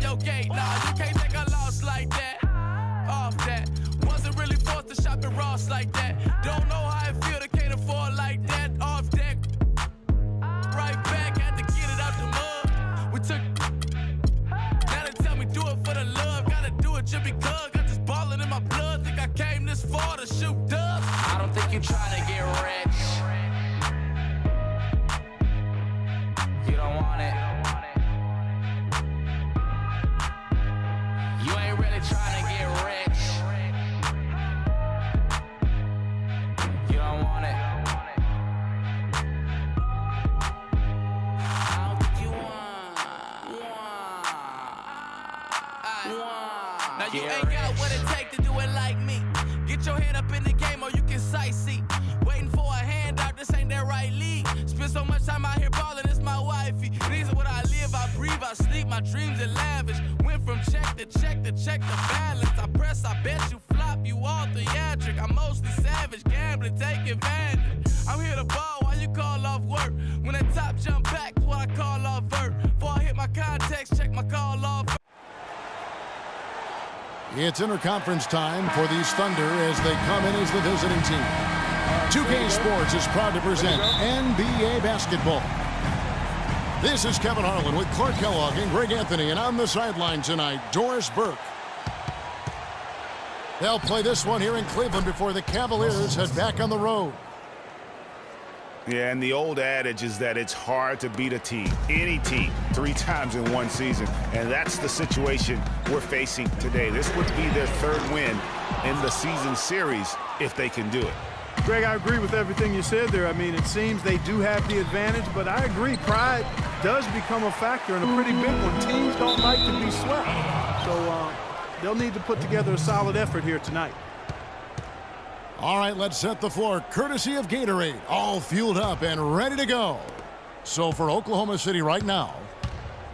your gate. Nah, you can't take a loss like that. Off that. Wasn't really forced to shop at Ross like that. Don't know how I feel to can't afford like that. Off deck. Right back, had to get it out the mud. We took. Now they tell me do it for the love. Gotta do it just because. Got this ballin' in my blood. Think I came this far to shoot dubs. I don't think you trying to get rich. You don't want it. You ain't really trying to get rich. You don't want it. I don't think you want. Now you ain't got what it take to do it like me. Get your head up in the game or you can sightsee. Waiting for a handout, this ain't that right league. Spend so much time out here ballin', it's my wifey. These are what I live, I breathe, I sleep, my dreams are lavish. Went from check to check to check the balance. I press, I bet you flop, you all theatric. I'm mostly savage, gambling, take advantage. I'm here to ball while you call off work. When that top jump back, what I call off vert. Before I hit my context, check my call off. It's interconference time for these Thunder as they come in as the visiting team. 2K Sports is proud to present NBA basketball. This is Kevin Harlan with Clark Kellogg and Greg Anthony, and on the sideline tonight, Doris Burke. They'll play this one here in Cleveland before the Cavaliers head back on the road. Yeah, and the old adage is that it's hard to beat a team, any team, 3 times in one season. And that's the situation we're facing today. This would be their 3rd win in the season series if they can do it. Greg, I agree with everything you said there. I mean, it seems they do have the advantage, but I agree, pride does become a factor and a pretty big one. Teams don't like to be swept. So they'll need to put together a solid effort here tonight. All right, let's set the floor. Courtesy of Gatorade, all fueled up and ready to go. So for Oklahoma City right now,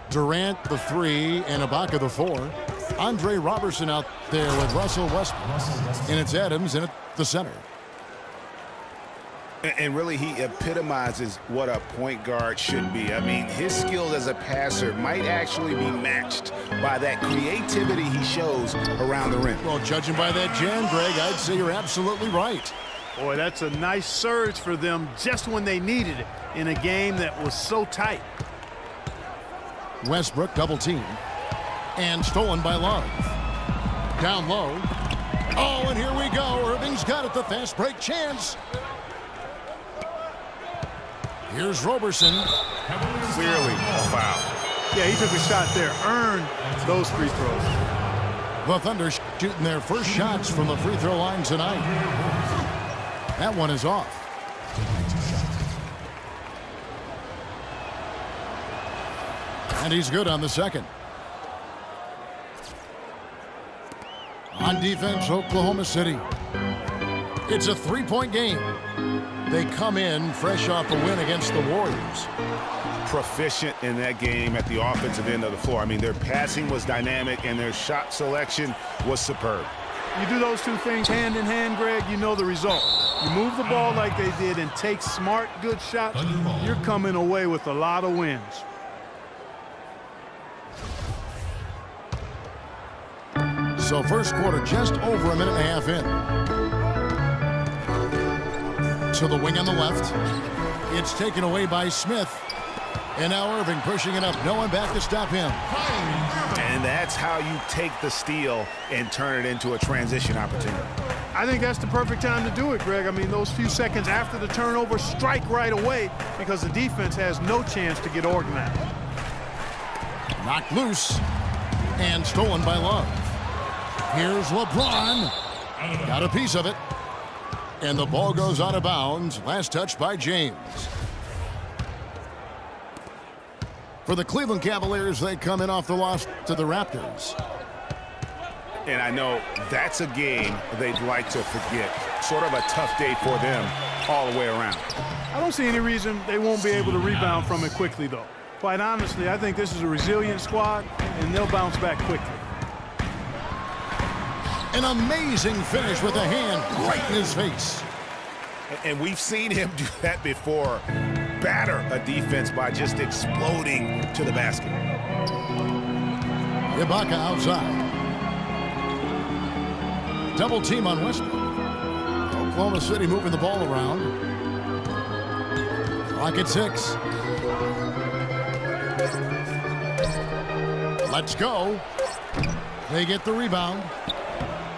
Durant the 3 and Ibaka the 4. Andre Robertson out there with Russell Westbrook. And it's Adams in at the center. And really, he epitomizes what a point guard should be. I mean, his skills as a passer might actually be matched by that creativity he shows around the rim. Well, judging by that jam, Greg, I'd say you're absolutely right. Boy, that's a nice surge for them just when they needed it in a game that was so tight. Westbrook double team. And stolen by Love. Down low. Oh, and here we go. Irving's got it, the fast break chance. Here's Roberson. Clearly a foul. Yeah, he took a shot there. Earned those free throws. The Thunder shooting their first shots from the free throw line tonight. That one is off. And he's good on the second. On defense, Oklahoma City. It's a 3-point game. They come in fresh off a win against the Warriors. Proficient in that game at the offensive end of the floor. I mean, their passing was dynamic and their shot selection was superb. You do those two things hand in hand, Greg, you know the result. You move the ball like they did and take smart, good shots, you're coming away with a lot of wins. So first quarter just over a minute and a half in. To the wing on the left. It's taken away by Smith. And now Irving pushing it up. No one back to stop him. And that's how you take the steal and turn it into a transition opportunity. I think that's the perfect time to do it, Greg. I mean, those few seconds after the turnover, strike right away because the defense has no chance to get organized. Knocked loose and stolen by Love. Here's LeBron. Got a piece of it. And the ball goes out of bounds. Last touch by James. For the Cleveland Cavaliers, they come in off the loss to the Raptors. And I know that's a game they'd like to forget. Sort of a tough day for them all the way around. I don't see any reason they won't be able to rebound from it quickly, though. Quite honestly, I think this is a resilient squad, and they'll bounce back quickly. An amazing finish with a hand right in his face. And we've seen him do that before. Batter a defense by just exploding to the basket. Ibaka outside. Double team on Westbrook. Oklahoma City moving the ball around. Clock at 6. Let's go. They get the rebound.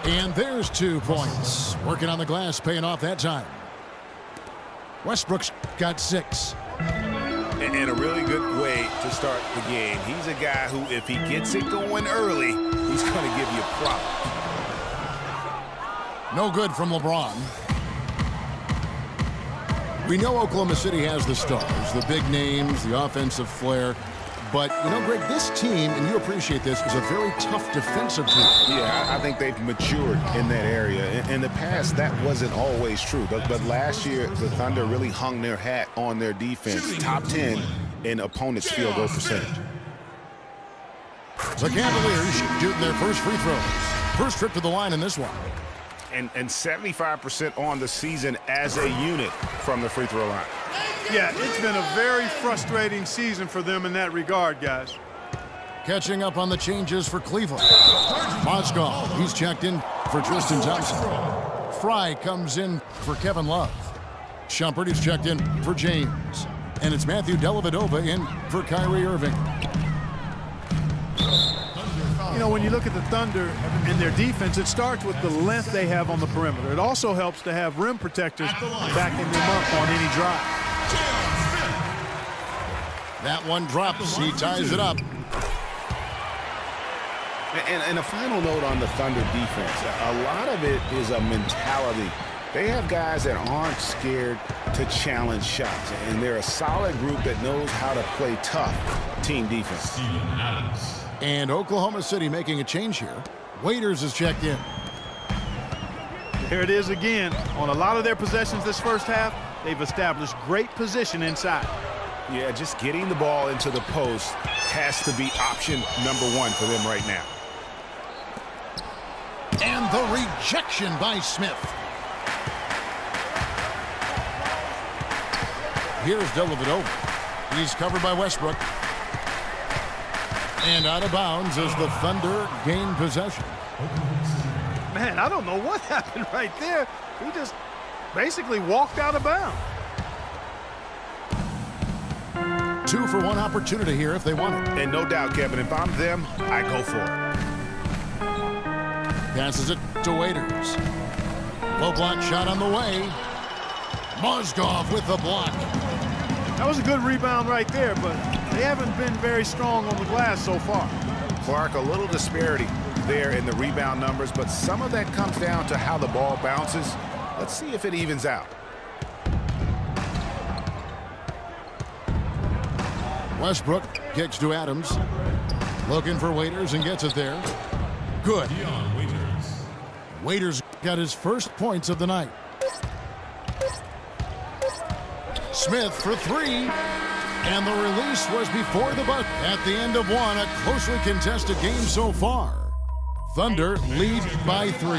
And there's 2 points. Working on the glass, paying off that time. Westbrook's got 6. And a really good way to start the game. He's a guy who, if he gets it going early, he's going to give you a problem. No good from LeBron. We know Oklahoma City has the stars, the big names, the offensive flair. But, you know, Greg, this team, and you appreciate this, is a very tough defensive team. Yeah, I think they've matured in that area. In the past, that wasn't always true. But last year, the Thunder really hung their hat on their defense. Top 10 in opponents' field goal percentage. The Cavaliers shooting their first free throws. First trip to the line in this one. And 75% on the season as a unit from the free throw line. Yeah, it's been a very frustrating season for them in that regard, guys. Catching up on the changes for Cleveland. Mozgov, he's checked in for Tristan Thompson. Fry comes in for Kevin Love. Shumpert is checked in for James. And it's Matthew Dellavedova in for Kyrie Irving. You know, when you look at the Thunder and their defense, it starts with the length they have on the perimeter. It also helps to have rim protectors backing them up on any drive. That one drops. He ties it up. And a final note on the Thunder defense. A lot of it is a mentality. They have guys that aren't scared to challenge shots. And they're a solid group that knows how to play tough team defense. And Oklahoma City making a change here. Waiters is checked in. Here it is again. On a lot of their possessions this first half, they've established great position inside. Yeah, just getting the ball into the post has to be option number 1 for them right now. And the rejection by Smith. Here's Dellavedova. He's covered by Westbrook. And out of bounds as the Thunder gain possession. Man, I don't know what happened right there. He just basically walked out of bounds. 2 for 1 opportunity here if they want it. And no doubt, Kevin, if I'm them, I go for it. Passes it to Waiters. Low block shot on the way. Mozgov with the block. That was a good rebound right there, but they haven't been very strong on the glass so far. Clark, a little disparity there in the rebound numbers, but some of that comes down to how the ball bounces. Let's see if it evens out. Westbrook kicks to Adams. Looking for Waiters and gets it there. Good. Waiters got his first points of the night. Smith for 3. And the release was before the bucket. At the end of 1, a closely contested game so far. Thunder lead by 3.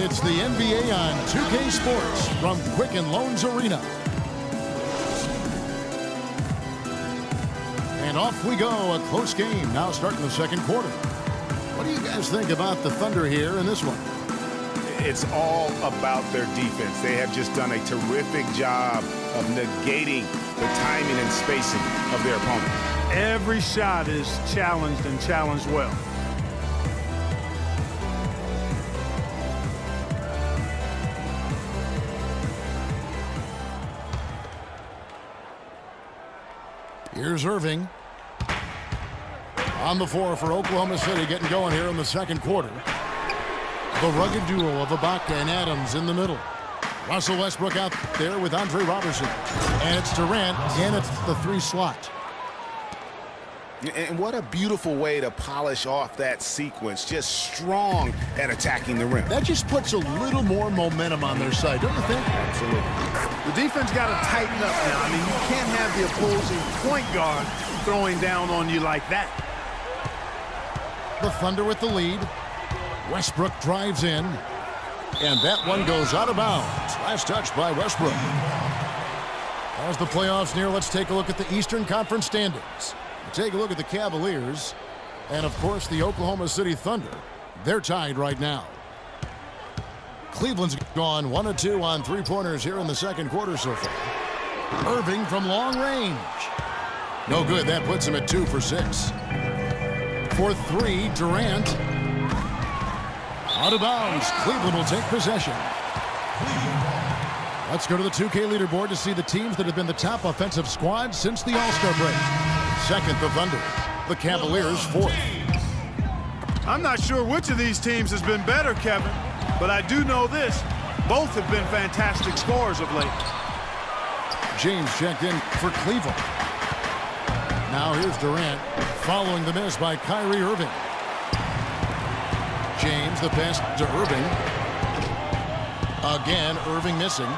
It's the NBA on 2K Sports from Quicken Loans Arena. And off we go, a close game now starting the second quarter. What do you guys think about the Thunder here in this one? It's all about their defense. They have just done a terrific job of negating the timing and spacing of their opponent. Every shot is challenged and challenged well. Here's Irving. On the floor for Oklahoma City, getting going here in the second quarter. The rugged duo of Ibaka and Adams in the middle. Russell Westbrook out there with Andre Robertson. And it's Durant in at the 3 slot. And what a beautiful way to polish off that sequence. Just strong at attacking the rim. That just puts a little more momentum on their side, don't you think? Absolutely. The defense got to tighten up now. I mean, you can't have the opposing point guard throwing down on you like that. The Thunder with the lead. Westbrook drives in. And that one goes out of bounds. Last touch by Westbrook. As the playoffs near, let's take a look at the Eastern Conference standings. Take a look at the Cavaliers. And, of course, the Oklahoma City Thunder. They're tied right now. Cleveland's gone 1 of 2 on three-pointers here in the second quarter so far. Irving from long range. No good. That puts him at 2 for 6. For 3, Durant. Out of bounds. Cleveland will take possession. Let's go to the 2K leaderboard to see the teams that have been the top offensive squad since the All-Star break. Second, the Thunder. The Cavaliers, 4th. I'm not sure which of these teams has been better, Kevin, but I do know this. Both have been fantastic scorers of late. James checked in for Cleveland. Now here's Durant following the miss by Kyrie Irving. James, the pass to Irving. Again, Irving missing.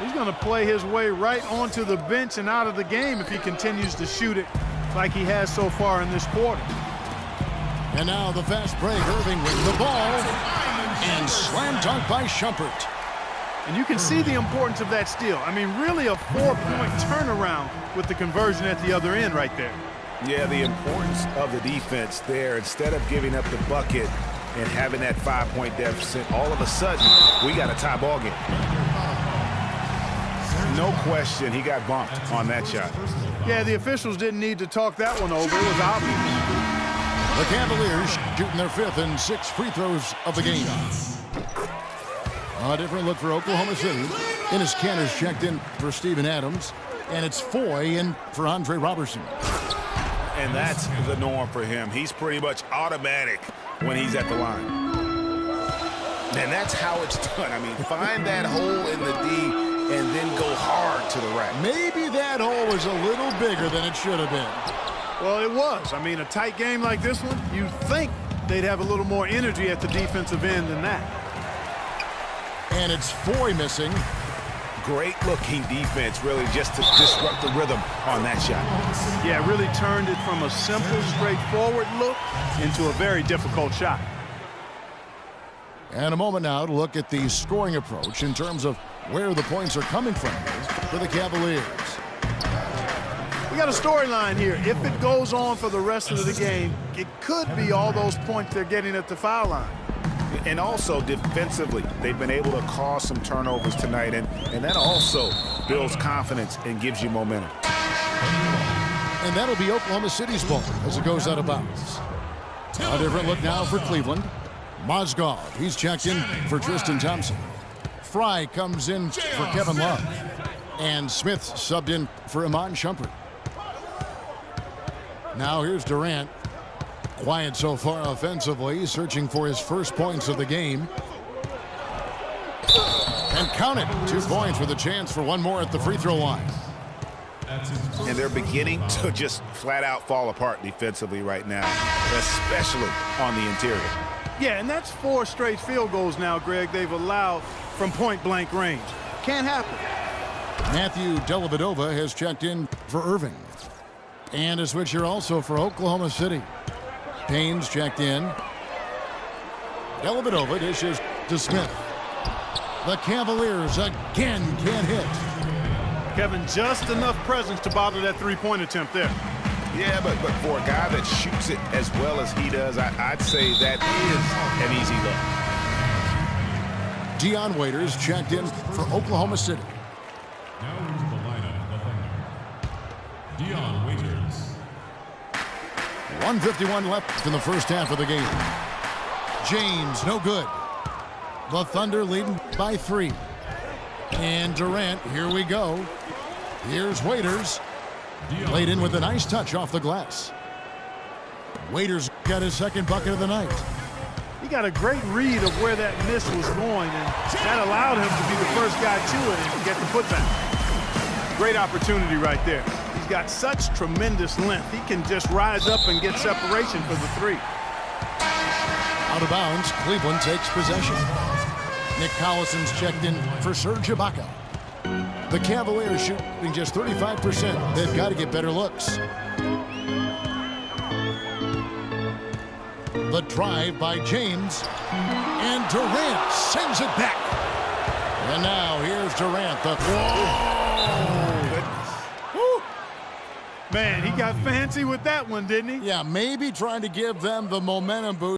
He's going to play his way right onto the bench and out of the game if he continues to shoot it like he has so far in this quarter. And now the fast break. Irving with the ball. And slam dunk by Shumpert. And you can see the importance of that steal. I mean, really a 4-point turnaround with the conversion at the other end right there. Yeah, the importance of the defense there. Instead of giving up the bucket and having that 5-point deficit, all of a sudden, we got a tie ball game. No question, he got bumped on that shot. Yeah, the officials didn't need to talk that one over. It was obvious. The Cavaliers shooting their 5th and 6th free throws of the game. A different look for Oklahoma City. Enes Kanter's checked in for Steven Adams. And it's Foy in for Andre Robertson. And that's the norm for him. He's pretty much automatic when he's at the line. And that's how it's done. I mean, find that hole in the D and then go hard to the rack. Maybe that hole was a little bigger than it should have been. Well, it was. I mean, a tight game like this one, you think they'd have a little more energy at the defensive end than that. And it's Foy missing. Great looking defense, really, just to disrupt the rhythm on that shot. Yeah, really turned it from a simple, straightforward look into a very difficult shot. And a moment now to look at the scoring approach in terms of where the points are coming from for the Cavaliers. We got a storyline here. If it goes on for the rest of the game, it could be all those points they're getting at the foul line. And also defensively, they've been able to cause some turnovers tonight, and that also builds confidence and gives you momentum. And that'll be Oklahoma City's ball as it goes out of bounds. A different look now for Cleveland. Mozgov, he's checked in for Tristan Thompson. Fry comes in for Kevin Love. And Smith subbed in for Iman Shumpert. Now here's Durant. Quiet so far offensively, searching for his first points of the game. And count it, 2 points with a chance for one more at the free throw line. And they're beginning to just flat out fall apart defensively right now, especially on the interior. Yeah, and that's 4 straight field goals now, Greg, they've allowed from point-blank range. Can't happen. Matthew Dellavedova has checked in for Irving. And a switch here also for Oklahoma City. Payne's checked in. Dellavedova dishes to Smith. The Cavaliers again can't hit. Kevin, just enough presence to bother that 3-point attempt there. Yeah, but for a guy that shoots it as well as he does, I'd say that is an easy look. Dion Waiters checked in for Oklahoma City. Now into the lineup, the Thunder. Dion Waiters. 1:51 left in the first half of the game. James, no good. The Thunder leading by 3. And Durant, here we go. Here's Waiters. Laid in with a nice touch off the glass. Waiters got his second bucket of the night. He got a great read of where that miss was going, and that allowed him to be the first guy to it and get the putback. Great opportunity right there. He's got such tremendous length. He can just rise up and get separation for the 3. Out of bounds, Cleveland takes possession. Nick Collison's checked in for Serge Ibaka. The Cavaliers shooting just 35%. They've got to get better looks. The drive by James. And Durant sends it back. And now here's Durant. Man, he got fancy with that one, didn't he? Yeah, maybe trying to give them the momentum boost.